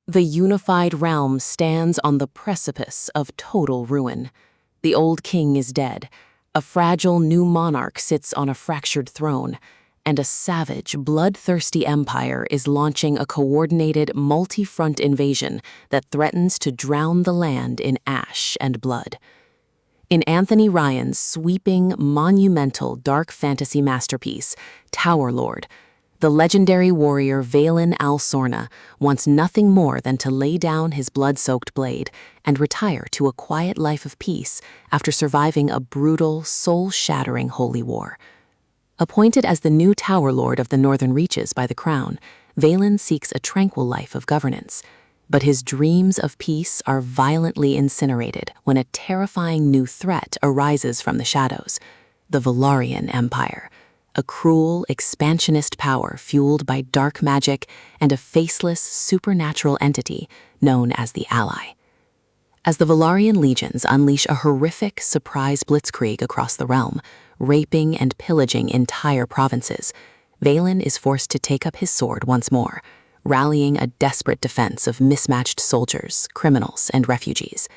The unified realm stands on the precipice of total ruin. The old king is dead, a fragile new monarch sits on a fractured throne, and a savage, bloodthirsty empire is launching a coordinated, multi-front invasion that threatens to drown the land in ash and blood. In Anthony Ryan's sweeping, monumental dark fantasy masterpiece, Tower Lord, the legendary warrior Vaelin Al Sorna wants nothing more than to lay down his blood-soaked blade and retire to a quiet life of peace after surviving a brutal, soul-shattering holy war. Appointed as the new Tower Lord of the Northern Reaches by the Crown, Vaelin seeks a tranquil life of governance. But his dreams of peace are violently incinerated when a terrifying new threat arises from the shadows: the Volarian Empire, a cruel, expansionist power fueled by dark magic and a faceless, supernatural entity known as the Ally. As the Volarian legions unleash a horrific surprise blitzkrieg across the realm, raping and pillaging entire provinces, Vaelin is forced to take up his sword once more, rallying a desperate defense of mismatched soldiers, criminals, and refugees.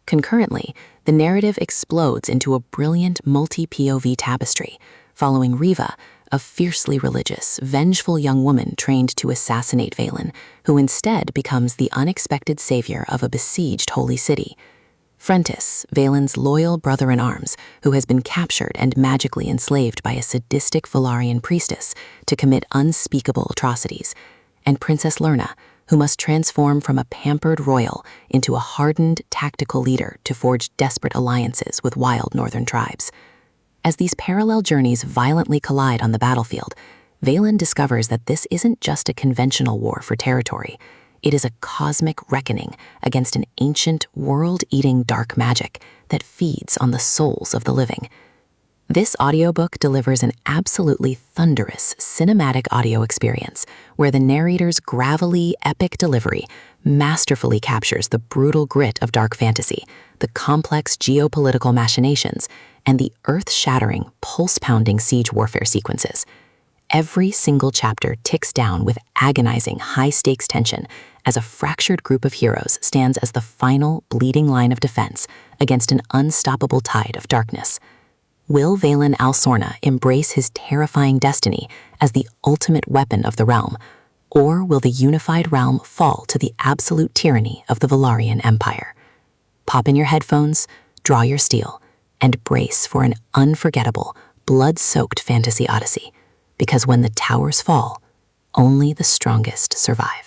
Concurrently, the narrative explodes into a brilliant multi-POV tapestry, following Reva, a fiercely religious, vengeful young woman trained to assassinate Vaelin, who instead becomes the unexpected savior of a besieged holy city. Frentis, Vaelin's loyal brother-in-arms, who has been captured and magically enslaved by a sadistic Volarian priestess to commit unspeakable atrocities, and Princess Lyrna, who must transform from a pampered royal into a hardened, tactical leader to forge desperate alliances with wild northern tribes. As these parallel journeys violently collide on the battlefield, Vaelin discovers that this isn't just a conventional war for territory. It is a cosmic reckoning against an ancient, world-eating dark magic that feeds on the souls of the living. This audiobook delivers an absolutely thunderous cinematic audio experience where the narrator's gravelly, epic delivery masterfully captures the brutal grit of dark fantasy, the complex geopolitical machinations, and the earth-shattering, pulse-pounding siege warfare sequences. Every single chapter ticks down with agonizing, high-stakes tension as a fractured group of heroes stands as the final, bleeding line of defense against an unstoppable tide of darkness. Will Vaelin Al Sorna embrace his terrifying destiny as the ultimate weapon of the realm, or will the unified realm fall to the absolute tyranny of the Volarian Empire? Pop in your headphones, draw your steel, and brace for an unforgettable, blood-soaked fantasy odyssey, because when the towers fall, only the strongest survive.